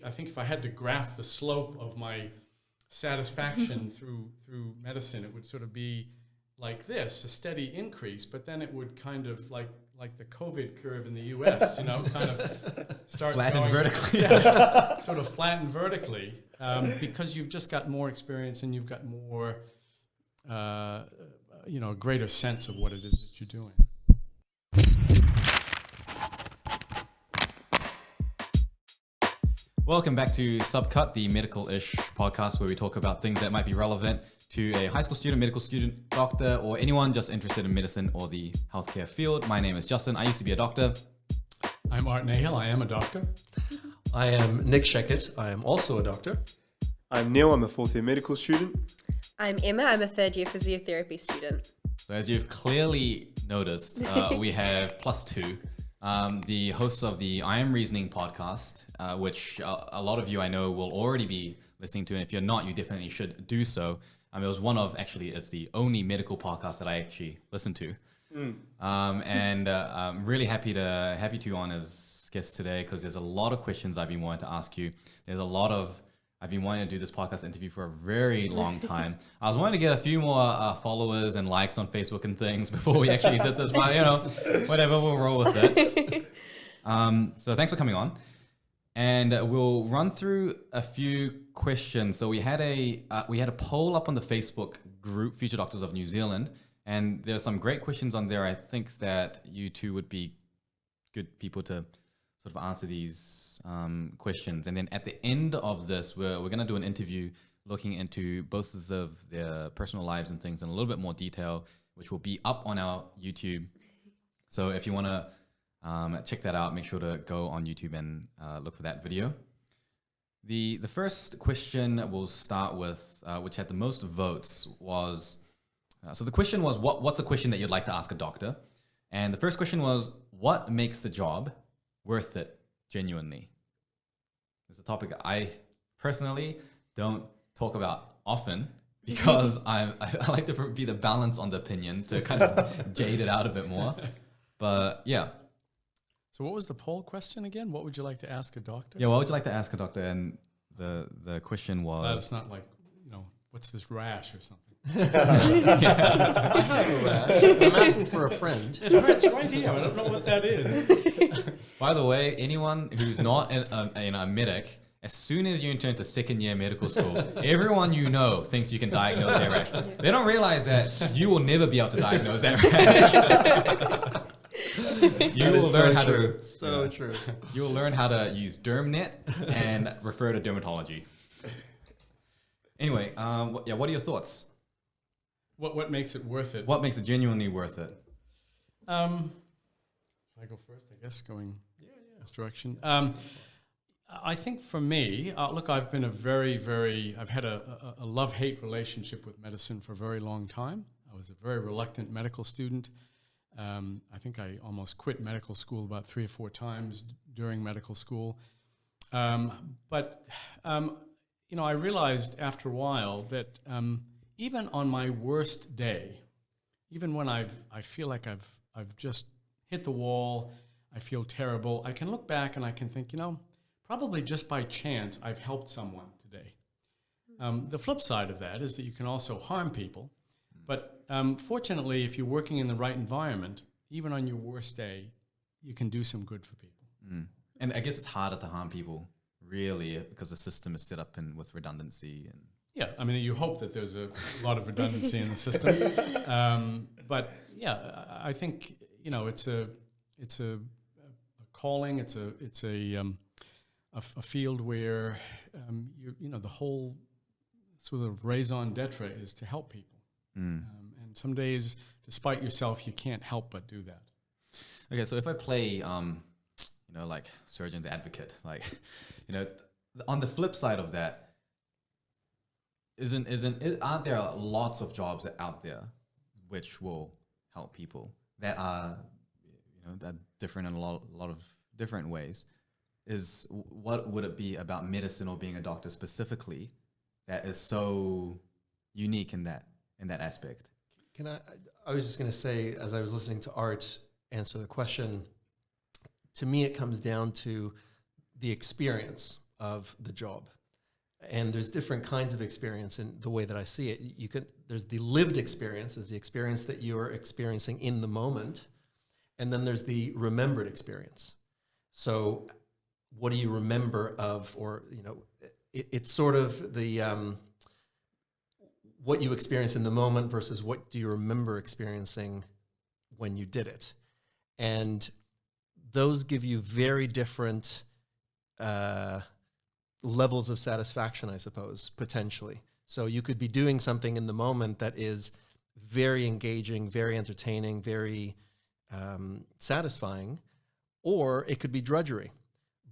I think if I had to graph the slope of my satisfaction through medicine, it would sort of be like this, a steady increase, but then it would kind of like the COVID curve in the US, kind of start flatten vertically. Yeah, sort of flatten vertically, because you've just got more experience and you've got more, a greater sense of what it is that you're doing. Welcome back to Subcut, the medical-ish podcast where we talk about things that might be relevant to a high school student, medical student, doctor, or anyone just interested in medicine or the healthcare field. My name is Justin. I used to be a doctor. I'm Art and Nahill. I am a doctor. I am Nic Szecket. I am also a doctor. I'm Neil. I'm a fourth year medical student. I'm Emma. I'm a third year physiotherapy student. So as you've clearly noticed, we have +2. The hosts of the IMreasoning podcast, which a lot of you I know will already be listening to, and if you're not, you definitely should do so. It was it's the only medical podcast that I actually listen to. And I'm really happy to have you two on as guests today, because there's a lot of questions I've been wanting to ask you. I've been wanting to do this podcast interview for a very long time. I was wanting to get a few more followers and likes on Facebook and things before we actually did this, but whatever, we'll roll with it. So thanks for coming on. And we'll run through a few questions. So we had a poll up on the Facebook group, Future Doctors of New Zealand, and there's some great questions on there. I think that you two would be good people to sort of answer these questions. And then at the end of this, we're going to do an interview looking into both of their personal lives and things in a little bit more detail, which will be up on our YouTube. So if you want to check that out, make sure to go on YouTube and look for that video. The first question we'll start with, which had the most votes, was, so the question was, what's a question that you'd like to ask a doctor? And the first question was, what makes the job worth it genuinely? It's a topic I personally don't talk about often, because I like to be the balance on the opinion to kind of jade it out a bit more. But yeah. So what was the poll question again? What would you like to ask a doctor? Yeah, what would you like to ask a doctor? And the question was... It's not like, what's this rash or something? I have a rash. I'm asking for a friend. It hurts right here. I don't know what that is. By the way, anyone who's not a medic, as soon as you enter into second year medical school, everyone thinks you can diagnose that rash. They don't realize that you will never be able to diagnose that rash. You will learn how to true. You will learn how to use DermNet and refer to dermatology. Anyway, what are your thoughts? What makes it worth it? What makes it genuinely worth it? I go first, I guess, going this direction. I think for me, look, I've been I've had a love-hate relationship with medicine for a very long time. I was a very reluctant medical student. I think I almost quit medical school about 3 or 4 times during medical school. But I realized after a while that even on my worst day, even when I feel like I've just hit the wall, I feel terrible, I can look back and I can think, probably just by chance I've helped someone today. The flip side of that is that you can also harm people. But fortunately, if you're working in the right environment, even on your worst day, you can do some good for people. And I guess it's harder to harm people, really, because the system is set up with redundancy. And yeah, I mean, you hope that there's a lot of redundancy in the system. But yeah, I think, it's a calling. It's a field where the whole sort of raison d'etre is to help people. And some days, despite yourself, you can't help but do that. Okay, so if I play, like surgeon's advocate, on the flip side of that, aren't there lots of jobs out there which will help people that are, that different in a lot of different ways? What would it be about medicine or being a doctor specifically that is so unique in that aspect? I was just going to say, as I was listening to Art answer the question, to me it comes down to the experience of the job. And there's different kinds of experience in the way that I see it. There's the lived experience, is the experience that you're experiencing in the moment. And then there's the remembered experience. So what do you remember of, or, it's sort of the, what you experience in the moment versus what do you remember experiencing when you did it. And those give you very different levels of satisfaction, I suppose, potentially. So you could be doing something in the moment that is very engaging, very entertaining, very satisfying, or it could be drudgery.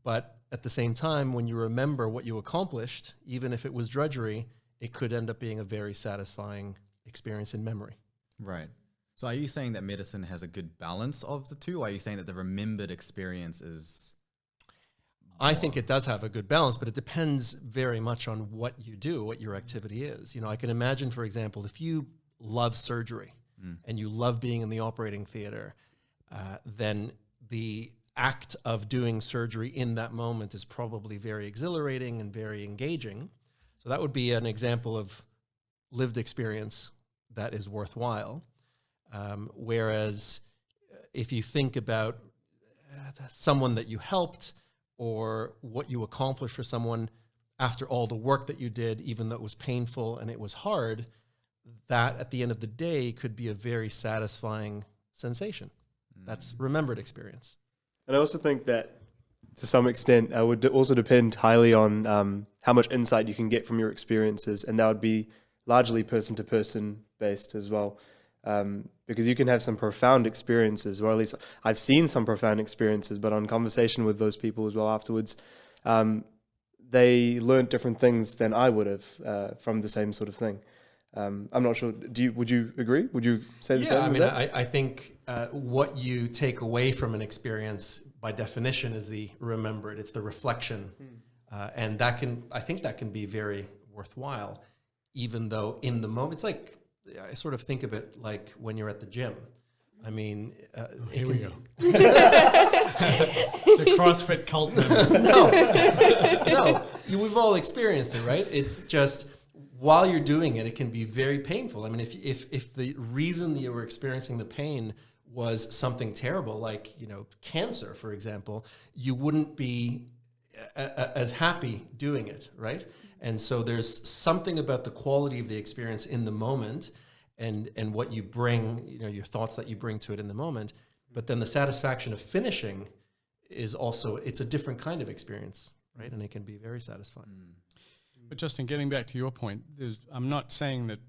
But at the same time, when you remember what you accomplished, even if it was drudgery, it could end up being a very satisfying experience in memory. Right. So are you saying that medicine has a good balance of the two? Or are you saying that the remembered experience is... I think it does have a good balance, but it depends very much on what you do, what your activity is. I can imagine, for example, if you love surgery and you love being in the operating theater, then the act of doing surgery in that moment is probably very exhilarating and very engaging. So that would be an example of lived experience that is worthwhile. Whereas if you think about someone that you helped or what you accomplished for someone after all the work that you did, even though it was painful and it was hard, that at the end of the day could be a very satisfying sensation. That's remembered experience. And I also think that to some extent it would also depend highly on how much insight you can get from your experiences, and that would be largely person to person based as well. Because you can have some profound experiences, or at least I've seen some profound experiences, but on conversation with those people as well afterwards, they learned different things than I would have from the same sort of thing. I'm not sure. Would you agree? Would you say the same? Yeah, I think what you take away from an experience by definition is the remembered. It's the reflection, and I think that can be very worthwhile, even though in the moment it's like. I sort of think of it like when you're at the gym. I mean, here we go. It's a CrossFit cult. No, we've all experienced it, right? It's just while you're doing it, it can be very painful. I mean, if the reason that you were experiencing the pain was something terrible, like cancer, for example, you wouldn't be as happy doing it, right? And so there's something about the quality of the experience in the moment and what you bring, your thoughts that you bring to it in the moment. But then the satisfaction of finishing is also, it's a different kind of experience, right? And it can be very satisfying. But Justin, getting back to your point, I'm not saying that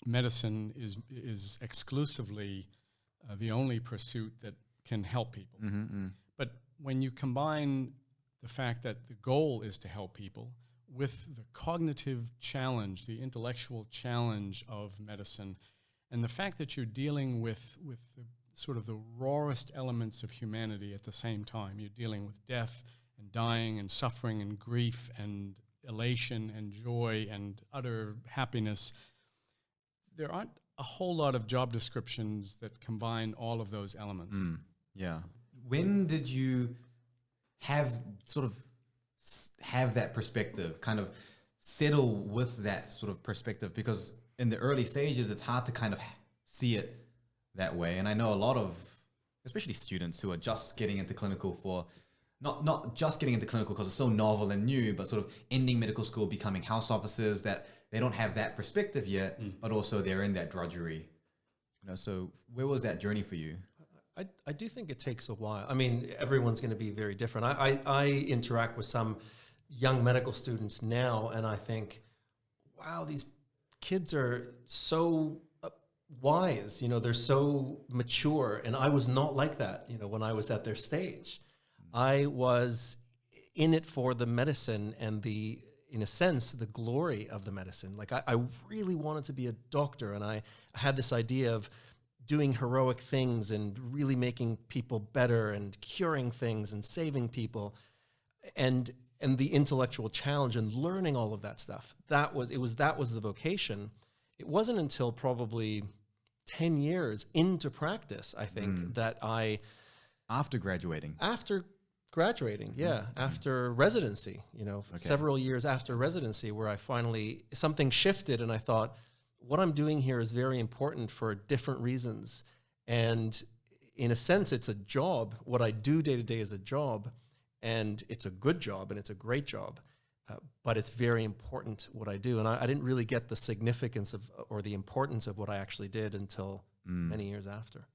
medicine is exclusively the only pursuit that can help people. But when you combine the fact that the goal is to help people with the cognitive challenge, the intellectual challenge of medicine, and the fact that you're dealing with the sort of the rawest elements of humanity at the same time. You're dealing with death and dying and suffering and grief and elation and joy and utter happiness. There aren't a whole lot of job descriptions that combine all of those elements. Yeah. When did you have that perspective, kind of settle with that sort of perspective? Because in the early stages, it's hard to kind of see it that way. And I know a lot of, especially students who are just getting into clinical for, not just getting into clinical because it's so novel and new, but sort of ending medical school, becoming house officers, that they don't have that perspective yet, but also they're in that drudgery. So where was that journey for you? I do think it takes a while. I mean, everyone's going to be very different. I interact with some young medical students now, and I think, wow, these kids are so wise, they're so mature, and I was not like that, when I was at their stage. I was in it for the medicine and in a sense, the glory of the medicine. Like I really wanted to be a doctor, and I had this idea of doing heroic things and really making people better and curing things and saving people, and the intellectual challenge and learning all of that stuff. That was the vocation. It wasn't until probably 10 years into practice, I think, that after graduating, after graduating, after residency, several years after residency, where I finally, something shifted and I thought, what I'm doing here is very important for different reasons. And in a sense, it's a job. What I do day to day is a job, and it's a good job and it's a great job. But it's very important what I do. And I didn't really get the significance of or the importance of what I actually did until many years after.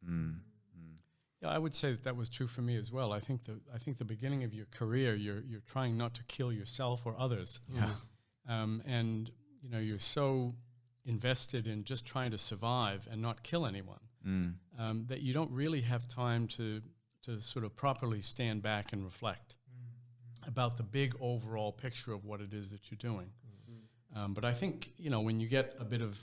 Yeah, I would say that was true for me as well. I think the beginning of your career, you're trying not to kill yourself or others. Yeah. And you're so invested in just trying to survive and not kill anyone that you don't really have time to sort of properly stand back and reflect about the big overall picture of what it is that you're doing. But I think, when you get a bit of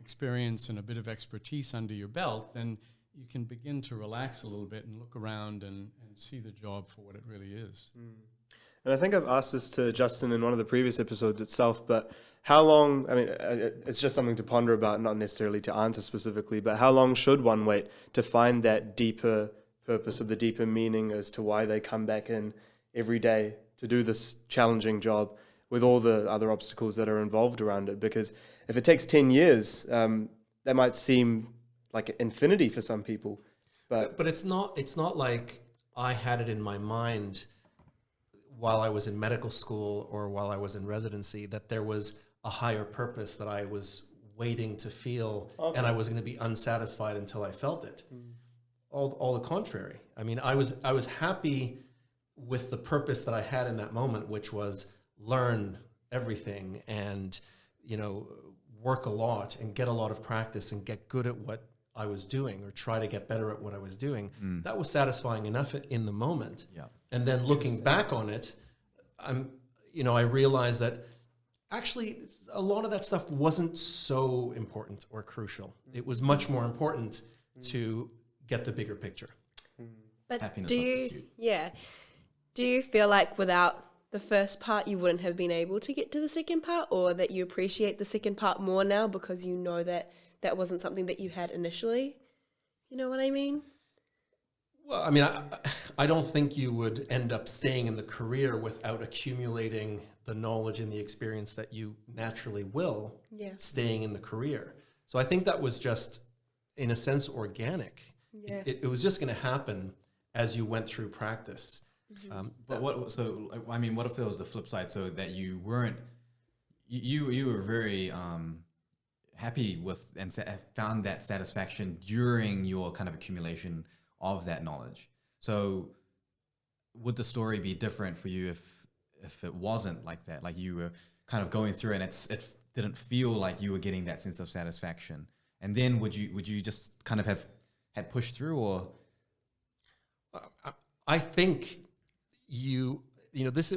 experience and a bit of expertise under your belt, then you can begin to relax a little bit and look around and see the job for what it really is. And I think I've asked this to Justin in one of the previous episodes itself, but how long, it's just something to ponder about, not necessarily to answer specifically, but how long should one wait to find that deeper purpose or the deeper meaning as to why they come back in every day to do this challenging job with all the other obstacles that are involved around it? Because if it takes 10 years, that might seem like infinity for some people. But it's not like I had it in my mind while I was in medical school or while I was in residency that there was a higher purpose that I was waiting to feel, and I was going to be unsatisfied until I felt it. All the contrary. I was happy with the purpose that I had in that moment, which was learn everything and, work a lot and get a lot of practice and get good at what I was doing or try to get better at what I was doing. That was satisfying enough in the moment. Yeah. And then looking back on it, I realized that actually a lot of that stuff wasn't so important or crucial. It was much more important to get the bigger picture. But Happiness of pursuit. do you feel like without the first part you wouldn't have been able to get to the second part, or that you appreciate the second part more now because you know that that wasn't something that you had initially? You know what I mean? Well, I don't think you would end up staying in the career without accumulating the knowledge and the experience that you naturally will staying in the career. So I think that was just, in a sense, organic. Yeah. It was just going to happen as you went through practice. But what if there was the flip side, so that you weren't, you were very happy with and found that satisfaction during your kind of accumulation of that knowledge. So would the story be different for you if it wasn't like that? Like you were kind of going through and it didn't feel like you were getting that sense of satisfaction. And then would you just kind of have had pushed through, or? I think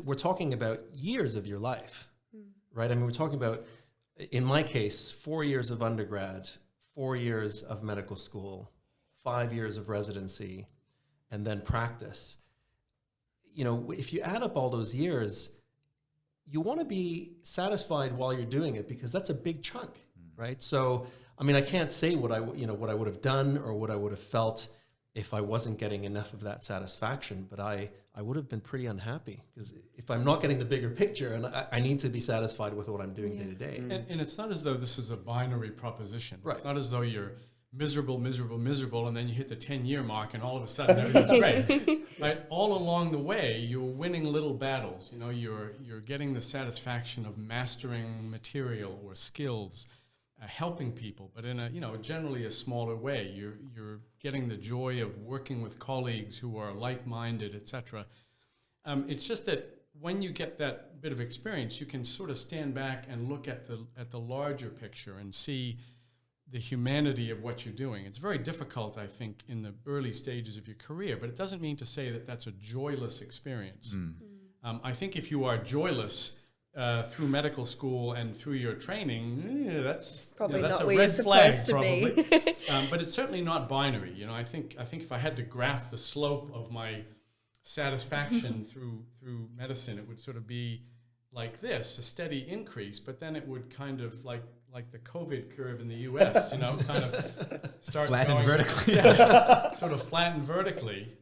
we're talking about years of your life, right? We're talking about, in my case, 4 years of undergrad, 4 years of medical school, 5 years of residency, and then practice. If you add up all those years, you want to be satisfied while you're doing it, because that's a big chunk, right? So, I can't say what I would have done or what I would have felt if I wasn't getting enough of that satisfaction, but I would have been pretty unhappy, because if I'm not getting the bigger picture, and I need to be satisfied with what I'm doing day to day. And it's not as though this is a binary proposition. Right. It's not as though you're miserable, and then you hit the 10-year mark and all of a sudden everything's great. Right? All along the way, you're winning little battles. You're getting the satisfaction of mastering material or skills, helping people, but in a generally a smaller way. You're getting the joy of working with colleagues who are like-minded, etc. It's just that when you get that bit of experience, you can sort of stand back and look at the larger picture and see the humanity of what you're doing. It's very difficult, I think, in the early stages of your career, but it doesn't mean to say that that's a joyless experience. I think if you are joyless through medical school and through your training, that's probably that's not a where you're red flag, supposed to probably. be. But it's certainly not binary. I think if I had to graph the slope of my satisfaction through medicine, it would sort of be like this, a steady increase, but then it would kind of like the COVID curve in the US, you know, kind of start Flatten going vertically. yeah, sort of flatten vertically,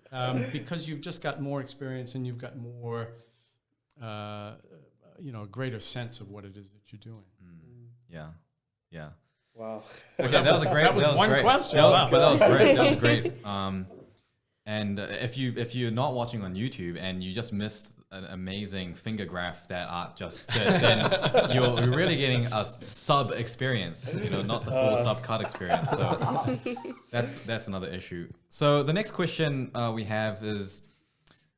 because you've just got more experience and you've got more, you know, a greater sense of what it is that you're doing. Yeah. Yeah. Wow. Okay, that was a great. That was one great. question. That was, Wow. but that was great. That was great. And if you're not watching on YouTube and you just missed an amazing finger graph that Art just did, then you're really getting a sub experience. You know, not the full sub cut experience. So that's another issue. So the next question we have is,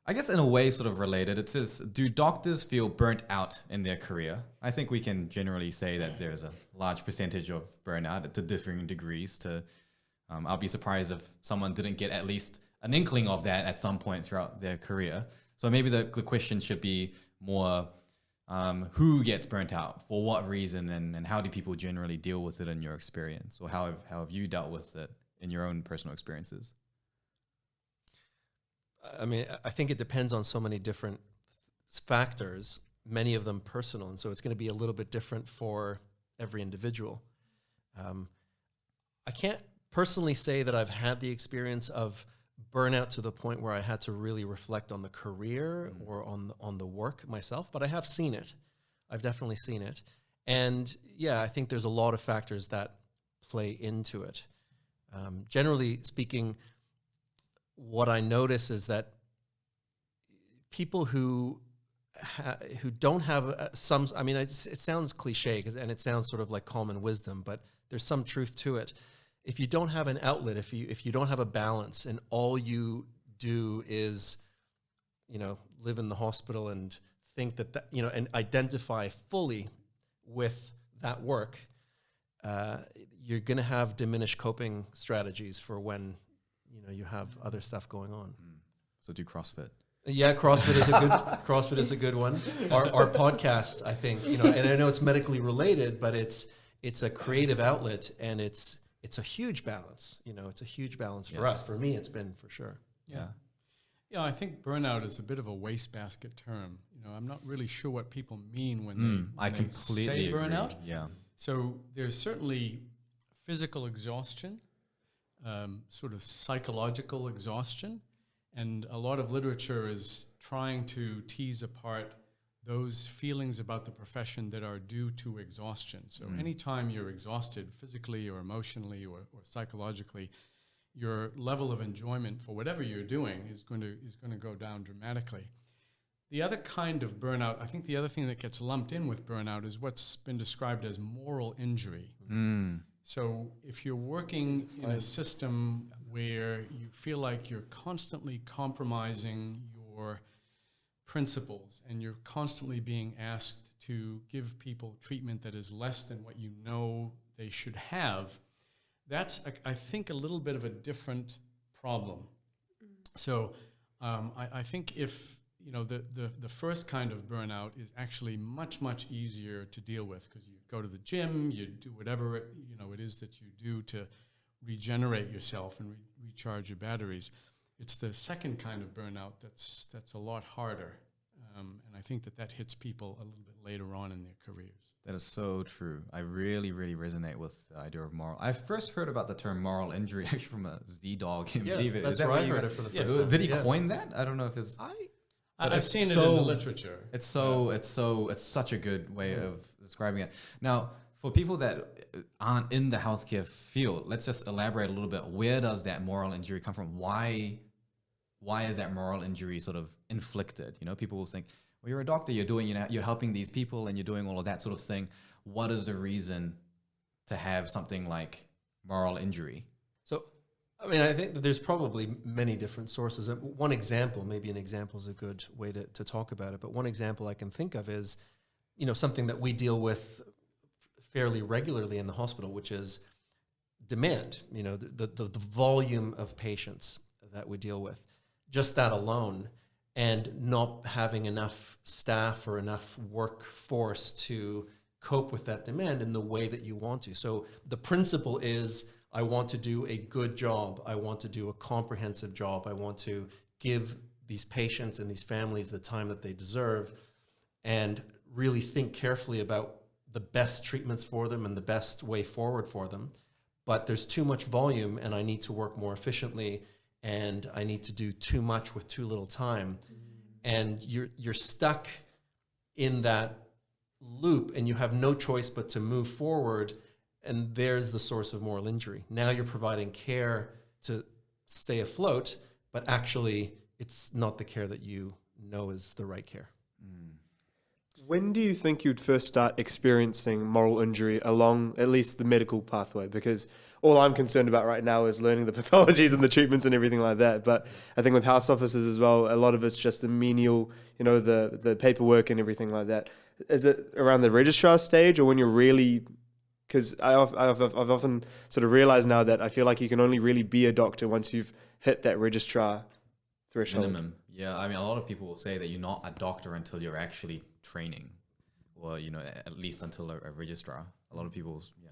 I guess in a way sort of related. It says, do doctors feel burnt out in their career? I think we can generally say that there's a large percentage of burnout to differing degrees. I'll be surprised if someone didn't get at least an inkling of that at some point throughout their career. So maybe the question should be more, who gets burnt out, for what reason, and how do people generally deal with it in your experience? Or how have you dealt with it in your own personal experiences? I mean, I think it depends on so many different factors, many of them personal. And so it's going to be a little bit different for every individual. I can't personally say that I've had the experience of burnout to the point where I had to really reflect on the career or on the work myself, but I have seen it. I've definitely seen it. And yeah, I think there's a lot of factors that play into it. Generally speaking, what I notice is that people who don't have some, I mean, it sounds cliche and it sounds sort of like common wisdom, but there's some truth to it. If you don't have an outlet, if you don't have a balance, and all you do is, you know, live in the hospital and think that you know, and identify fully with that work, you're going to have diminished coping strategies for when, you know, you have other stuff going on. So do CrossFit. Yeah, CrossFit is a good one. Our podcast, I think, you know, and I know it's medically related, but it's a creative outlet, and it's a huge balance. You know, it's a huge balance for us. For me, it's been for sure. Yeah. Yeah, I think burnout is a bit of a wastebasket term. You know, I'm not really sure what people mean when I they completely say agree. burnout. Yeah. So there's certainly physical exhaustion, sort of psychological exhaustion, and a lot of literature is trying to tease apart those feelings about the profession that are due to exhaustion. So anytime you're exhausted physically or emotionally or psychologically, your level of enjoyment for whatever you're doing is going to go down dramatically. The other kind of burnout, I think the other thing that gets lumped in with burnout is what's been described as moral injury. So if you're working in a system where you feel like you're constantly compromising your principles and you're constantly being asked to give people treatment that is less than what you know they should have, that's, I think, a little bit of a different problem. So I think if, you know, the first kind of burnout is actually much, much easier to deal with, because you go to the gym, you do whatever it is that you do to regenerate yourself and recharge your batteries. It's the second kind of burnout that's a lot harder, and I think that hits people a little bit later on in their careers. That is so true. I really, really resonate with the idea of moral. I first heard about the term moral injury actually from a Z-Dog. Yeah, Believe it. that's Is that where where I you heard it for the first time. Did he Yeah. coin that? I don't know if it's. I've seen it in the literature. It's such a good way of describing it. Now, for people that aren't in the healthcare field, let's just elaborate a little bit. Where does that moral injury come from? Why is that moral injury sort of inflicted? You know, people will think, well, you're a doctor, you're helping these people and you're doing all of that sort of thing. What is the reason to have something like moral injury? So, I mean, I think that there's probably many different sources. One example, maybe an example is a good way to talk about it, but one example I can think of is, you know, something that we deal with fairly regularly in the hospital, which is demand, you know, the volume of patients that we deal with. Just that alone, and not having enough staff or enough workforce to cope with that demand in the way that you want to. So the principle is, I want to do a good job. I want to do a comprehensive job. I want to give these patients and these families the time that they deserve. And really think carefully about the best treatments for them and the best way forward for them. But there's too much volume and I need to work more efficiently and I need to do too much with too little time. And you're stuck in that loop and you have no choice but to move forward. And there's the source of moral injury. Now you're providing care to stay afloat, but actually it's not the care that you know is the right care. When do you think you'd first start experiencing moral injury along at least the medical pathway? Because all I'm concerned about right now is learning the pathologies and the treatments and everything like that. But I think with house officers as well, a lot of it's just the menial, the paperwork and everything like that. Is it around the registrar stage or when you're really... Because I've often sort of realized now that I feel like you can only really be a doctor once you've hit that registrar threshold. Minimum. Yeah, I mean, a lot of people will say that you're not a doctor until you're actually training, or at least until a registrar. A lot of people, yeah.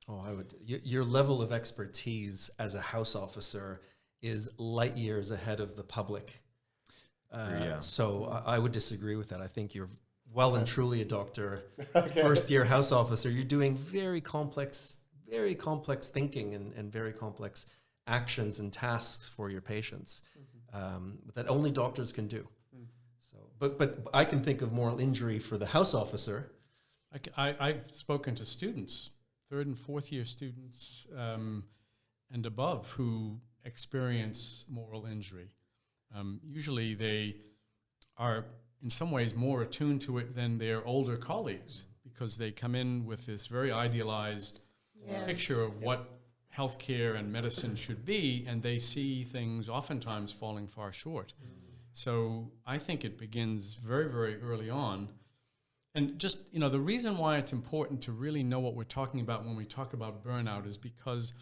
Oh, your level of expertise as a house officer is light years ahead of the public. So I would disagree with that. I think you're well and truly a doctor. First year house officer, you're doing very complex thinking and very complex actions and tasks for your patients that only doctors can do. So, but I can think of moral injury for the house officer. I've spoken to students, 3rd and 4th year students and above, who experience moral injury. Usually they are in some ways more attuned to it than their older colleagues, because they come in with this very idealized picture of what healthcare and medicine should be, and they see things oftentimes falling far short. So I think it begins very, very early on. And just, the reason why it's important to really know what we're talking about when we talk about burnout is because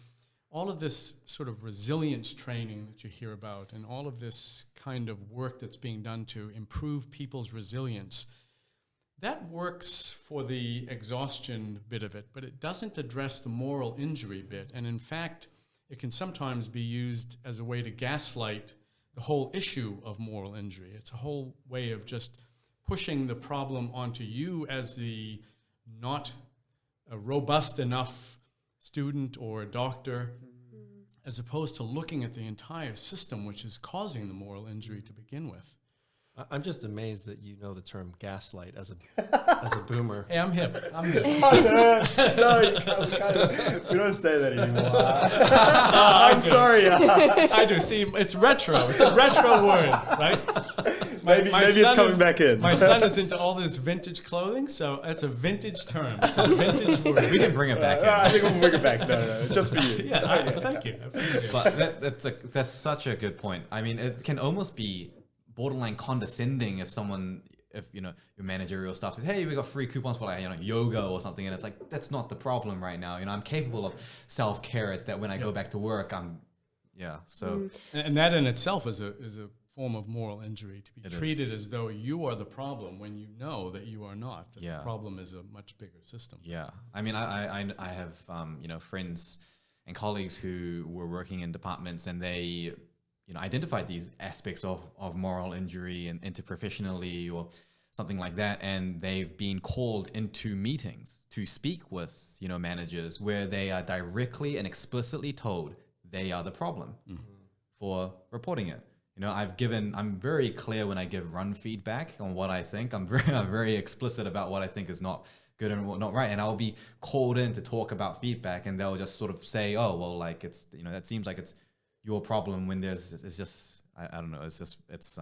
all of this sort of resilience training that you hear about and all of this kind of work that's being done to improve people's resilience, that works for the exhaustion bit of it, but it doesn't address the moral injury bit. And in fact, it can sometimes be used as a way to gaslight the whole issue of moral injury. It's a whole way of just pushing the problem onto you as the not a robust enough student or doctor, as opposed to looking at the entire system which is causing the moral injury to begin with. I'm just amazed that you know the term gaslight as a boomer. Hey, I'm hip. No, you can't. We don't say that anymore. I'm sorry. I do. See, it's retro. It's a retro word, right? Maybe it's coming back in. My son is into all this vintage clothing, so it's a vintage term. It's a vintage word. We can bring it back in. I think we'll bring it back. No, just for you. Thank you. But that's such a good point. I mean, it can almost be borderline condescending if your managerial staff says, "Hey, we got free coupons for yoga or something," and it's like, that's not the problem right now. I'm capable of self-care. It's that when I go back to work, so and that in itself is a form of moral injury, to be treated as though you are the problem when you know that you are not. That the problem is a much bigger system. Yeah, I mean, I have friends and colleagues who were working in departments, and they identified these aspects of moral injury and interprofessionally or something like that, and they've been called into meetings to speak with managers where they are directly and explicitly told they are the problem for reporting it. I'm very clear when I give run feedback on what I think. I'm very explicit about what I think is not good and what not right. And I'll be called in to talk about feedback, and they'll just sort of say, "Oh, well, like it's that seems like it's your problem," when it's just I don't know. It's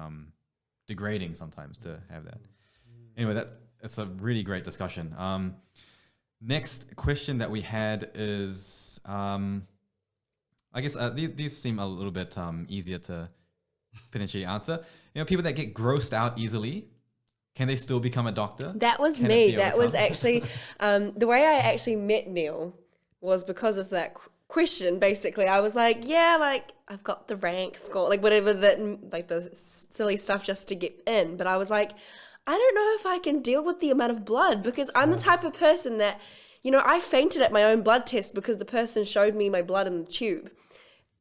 degrading sometimes to have that. Anyway, that's a really great discussion. Next question that we had is, I guess these seem a little bit easier to potentially answer. People that get grossed out easily, can they still become a doctor? That was me. That was actually the way I actually met Neil was because of that question. Basically, I was like, I've got the rank score, whatever that, the silly stuff just to get in. But I was like, I don't know if I can deal with the amount of blood, because I'm the type of person that, I fainted at my own blood test because the person showed me my blood in the tube.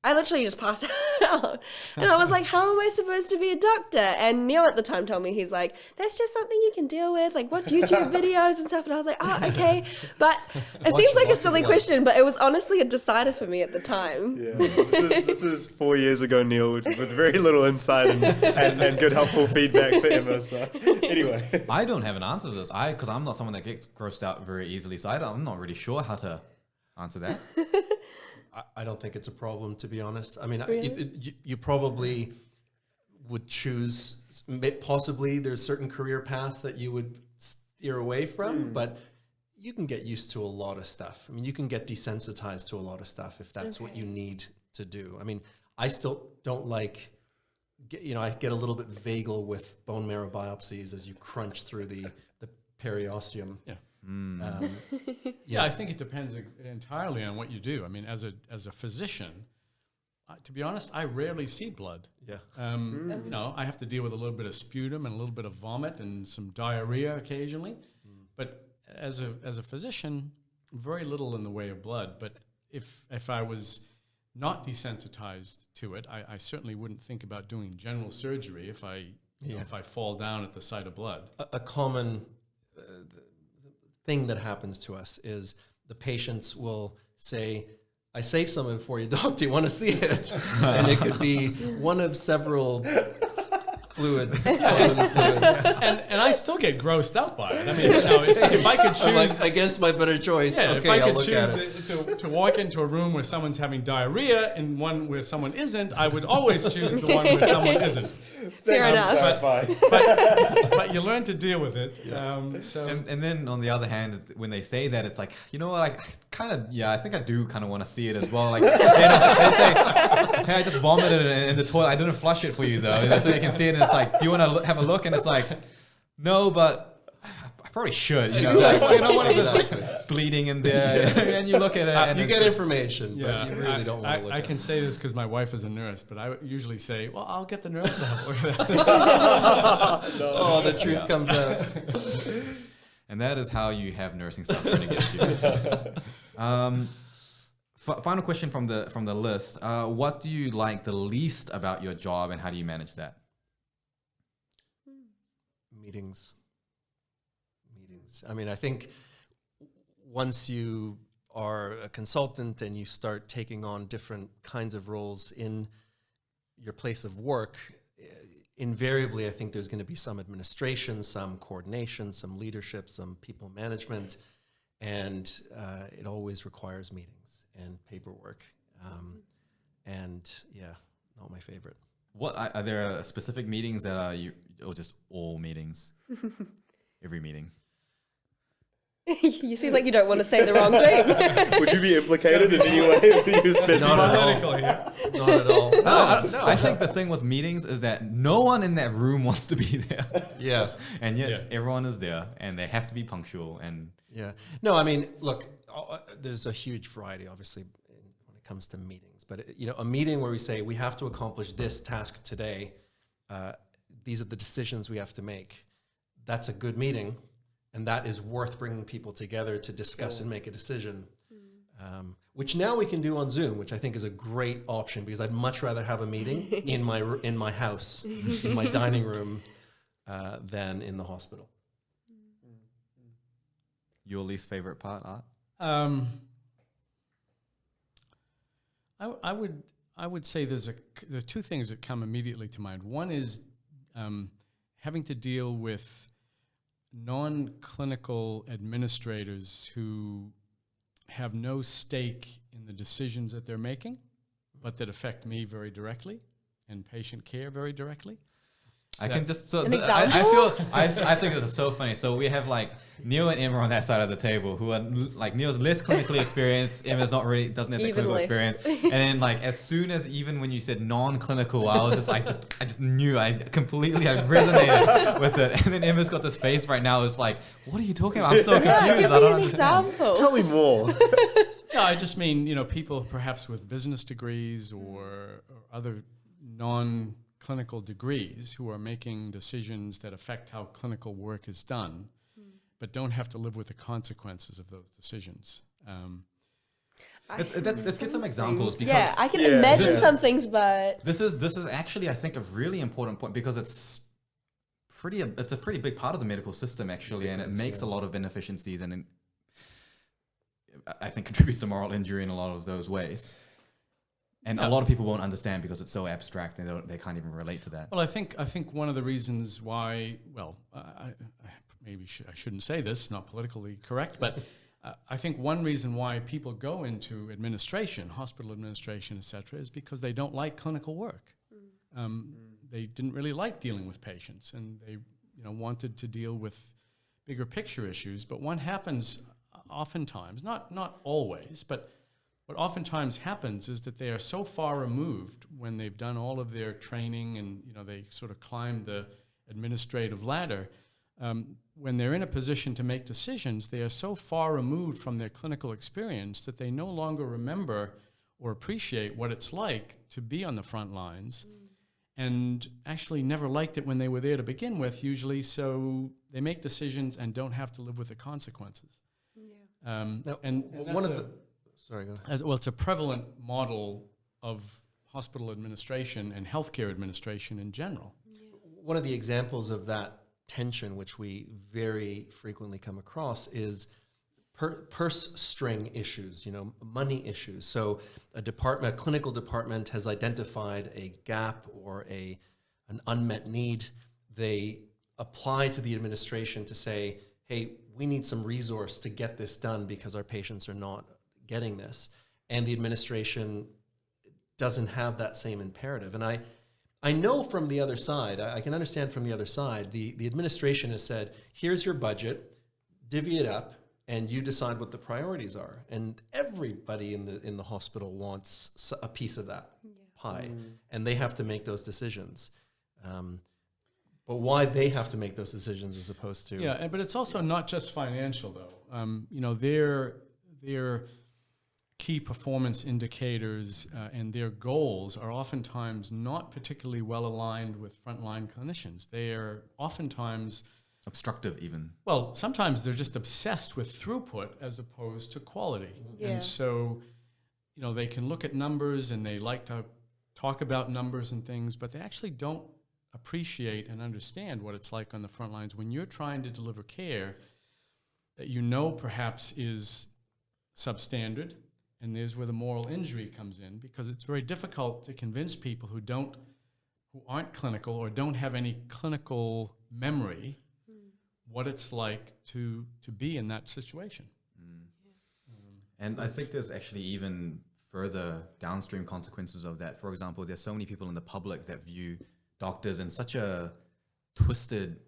I literally just passed out. And I was like, how am I supposed to be a doctor? And Neil at the time told me, he's like, that's just something you can deal with. Like, watch YouTube videos and stuff. And I was like, oh, okay. But it seems like a silly question, but it was honestly a decider for me at the time. Yeah, this is 4 years ago, Neil, with very little insight and good helpful feedback for Emma. So anyway, I don't have an answer to this. Because I'm not someone that gets grossed out very easily, so I'm not really sure how to answer that. I don't think it's a problem, to be honest. I mean, Really? you probably would choose, possibly there's certain career paths that you would steer away from, but you can get used to a lot of stuff. I mean, you can get desensitized to a lot of stuff if that's what you need to do. I mean, I still don't like, I get a little bit vagal with bone marrow biopsies as you crunch through the periosteum. Yeah. Yeah, I think it depends entirely on what you do. I mean, as a physician, to be honest, I rarely see blood. Yeah. I have to deal with a little bit of sputum and a little bit of vomit and some diarrhea occasionally. But as a physician, very little in the way of blood. But if I was not desensitized to it, I certainly wouldn't think about doing general surgery if I fall down at the sight of blood. A common thing that happens to us is the patients will say, I saved something for you, doc, do you want to see it? And it could be one of several fluids. And I still get grossed out by it. I mean, if I could choose... I'm like, against my better choice, Yeah, okay, if I I'll could look at it. choose to walk into a room where someone's having diarrhea and one where someone isn't, I would always choose the one where someone isn't. Fair enough. But you learn to deal with it. And then on the other hand, when they say that, it's like, you know what, I think I do kind of want to see it as well. Like, they say, hey, I just vomited in the toilet. I didn't flush it for you though, so you can see it. And it's like, do you want to have a look? And it's like, no, but I probably should. You know, like, well, you know, one of this like bleeding in there, and you look at it, and You it's get just, information, but you really don't want to look I at can it. say this because my wife is a nurse, but I usually say, well, I'll get the nurse to have a look at that. Oh, the truth comes out. and that is how you have nursing stuff trying to get you. Final question from the list. What do you like the least about your job, and how do you manage that? Meetings. I mean, I think once you are a consultant and you start taking on different kinds of roles in your place of work, invariably, I think there's going to be some administration, some coordination, some leadership, some people management, and it always requires meetings and paperwork. Not my favorite. What are there specific meetings that are or just all meetings? Every meeting. You seem like you don't want to say the wrong thing. Would you be implicated in any way if you specify? Not at all. Medical here. Not at all. No, I think the thing with meetings is that no one in that room wants to be there. Yeah. And yet everyone is there, and they have to be punctual. And Yeah. No, I mean, look, there's a huge variety, obviously, when it comes to meetings. But, a meeting where we say we have to accomplish this task today, these are the decisions we have to make. That's a good meeting, and that is worth bringing people together to discuss and make a decision, which now we can do on Zoom, which I think is a great option, because I'd much rather have a meeting in my house, in my dining room, than in the hospital. your least favorite part, Art? I would say there are two things that come immediately to mind. One is having to deal with non-clinical administrators who have no stake in the decisions that they're making, but that affect me very directly and patient care very directly. I can just An I example? I think this is so funny. So we have like Neil and Emma on that side of the table, who are like, Neil's less clinically experienced, Emma's doesn't have the Even clinical less. experience. And then like as soon as even when you said non-clinical, I was just I just knew I resonated with it. And then Emma's got this face right now. It's like, what are you talking about? I'm so Yeah, confused. give I me don't an understand. example. Tell me more. No, I just mean, people perhaps with business degrees or other non-clinical degrees who are making decisions that affect how clinical work is done, but don't have to live with the consequences of those decisions. Let's get some examples, because Yeah, I can Yeah, imagine yeah. some things, but this is actually, I think, a really important point, because it's a pretty big part of the medical system, actually, and it makes a lot of inefficiencies, and I think contributes to moral injury in a lot of those ways. And a lot of people won't understand because it's so abstract, and they can't even relate to that. Well, I think one of the reasons why, maybe I shouldn't say this, not politically correct, but I think one reason why people go into administration, hospital administration, etc., is because they don't like clinical work. They didn't really like dealing with patients, and they wanted to deal with bigger picture issues. But what happens oftentimes, not always, but what oftentimes happens is that they are so far removed when they've done all of their training and they sort of climb the administrative ladder. When they're in a position to make decisions, they are so far removed from their clinical experience that they no longer remember or appreciate what it's like to be on the front lines, and actually never liked it when they were there to begin with, usually, so they make decisions and don't have to live with the consequences. Now, And one that's of the sorry, go ahead. well, it's a prevalent model of hospital administration and healthcare administration in general. One of the examples of that tension, which we very frequently come across, is purse string issues, money issues. So a clinical department has identified a gap or an unmet need. They apply to the administration to say, hey, we need some resource to get this done because our patients are not getting this. And the administration doesn't have that same imperative. And I know from the other side, I can understand from the other side, the administration has said, here's your budget, divvy it up, and you decide what the priorities are. And everybody in the hospital wants a piece of that pie, and they have to make those decisions. But why they have to make those decisions as opposed to... Yeah, but it's also not just financial, though. Their key performance indicators and their goals are oftentimes not particularly well aligned with frontline clinicians. They are oftentimes... Obstructive, even. Well, sometimes they're just obsessed with throughput as opposed to quality. Yeah. And so, they can look at numbers and they like to talk about numbers and things, but they actually don't appreciate and understand what it's like on the front lines when you're trying to deliver care that perhaps is substandard, and there's where the moral injury comes in, because it's very difficult to convince people who aren't clinical or don't have any clinical memory what it's like to be in that situation. And I think there's actually even further downstream consequences of that. For example, there's so many people in the public that view doctors in such a twisted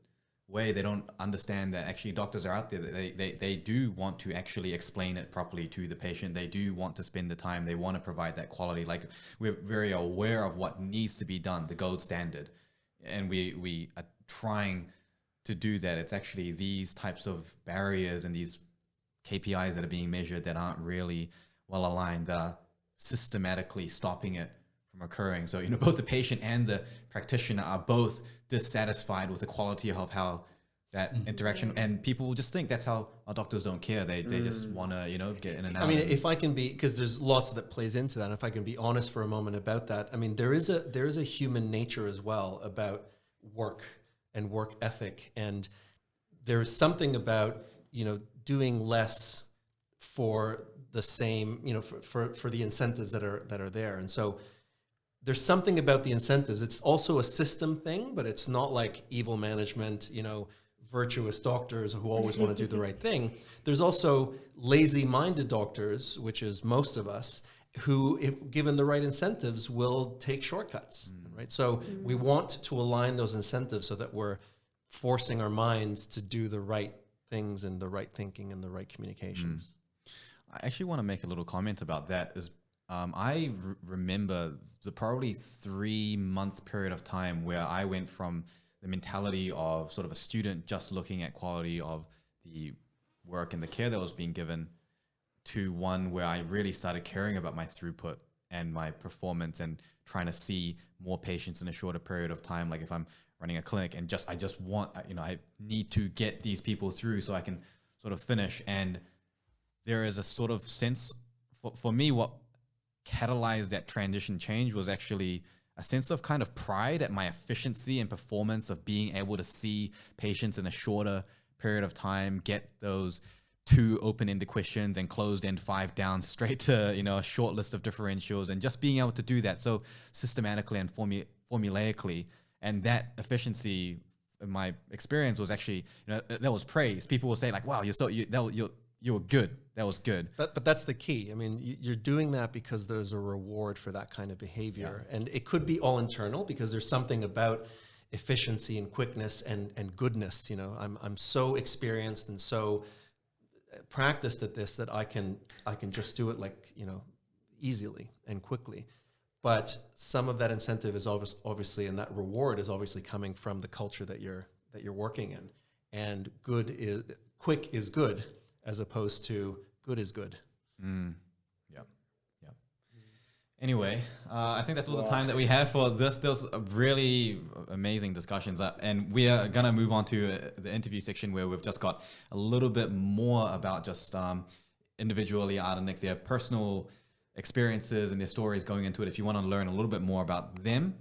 way. They don't understand that actually doctors are out there. They do want to actually explain it properly to the patient. They do want to spend the time. They want to provide that quality. Like, we're very aware of what needs to be done, the gold standard. And we are trying to do that. It's actually these types of barriers and these KPIs that are being measured that aren't really well aligned, that are systematically stopping it from occurring. So, both the patient and the practitioner are both dissatisfied with the quality of how that interaction, and people will just think that's how our doctors don't care. They just want to, get in and out. I mean, if I can be, because there's lots that plays into that, if I can be honest for a moment about that, I mean, there is a human nature as well about work and work ethic, and there's something about doing less for the same, for the incentives that are there. And so there's something about the incentives. It's also a system thing, but it's not like evil management, virtuous doctors who always want to do the right thing. There's also lazy-minded doctors, which is most of us, who, if given the right incentives, will take shortcuts, right? So we want to align those incentives so that we're forcing our minds to do the right things and the right thinking and the right communications. I actually want to make a little comment about that. I remember the probably 3-month period of time where I went from the mentality of sort of a student just looking at quality of the work and the care that was being given, to one where I really started caring about my throughput and my performance and trying to see more patients in a shorter period of time. Like, if I'm running a clinic and I just want, I need to get these people through so I can sort of finish. And there is a sort of sense for me, what catalyzed that transition change was actually a sense of kind of pride at my efficiency and performance of being able to see patients in a shorter period of time, get those 2 open-ended questions and closed-end 5 down straight to, you know, a short list of differentials, and just being able to do that so systematically and formulaically. And that efficiency, in my experience, was actually, you know, that was praise. People will say like, wow, you were good. That was good. But that's the key. I mean, you're doing that because there's a reward for that kind of behavior. And it could be all internal because there's something about efficiency and quickness and goodness. You know, I'm so experienced and so practiced at this that I can just do it, like, you know, easily and quickly. But some of that incentive is obviously, and that reward is obviously coming from the culture that you're working in. And quick is good, as opposed to good is good. Yeah. Anyway, I think that's all the time that we have for this. There's really amazing discussions. And we are going to move on to the interview section, where we've just got a little bit more about just individually Art and Nic, their personal experiences and their stories going into it. If you want to learn a little bit more about them,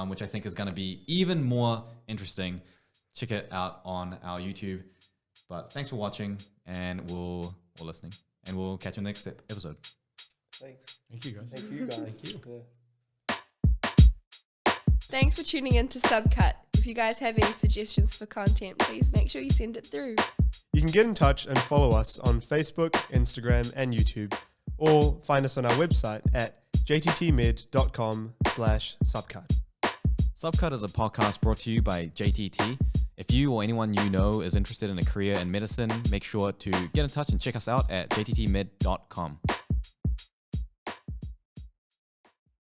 which I think is going to be even more interesting, check it out on our YouTube. But thanks for watching or listening, and we'll catch you in the next episode. Thanks. Thank you, guys. Thank you, guys. Thank you. Thanks for tuning in to Subcut. If you guys have any suggestions for content, please make sure you send it through. You can get in touch and follow us on Facebook, Instagram, and YouTube, or find us on our website at jttmid.com/subcut. Subcut is a podcast brought to you by JTT. If you or anyone you know is interested in a career in medicine, make sure to get in touch and check us out at jttmid.com.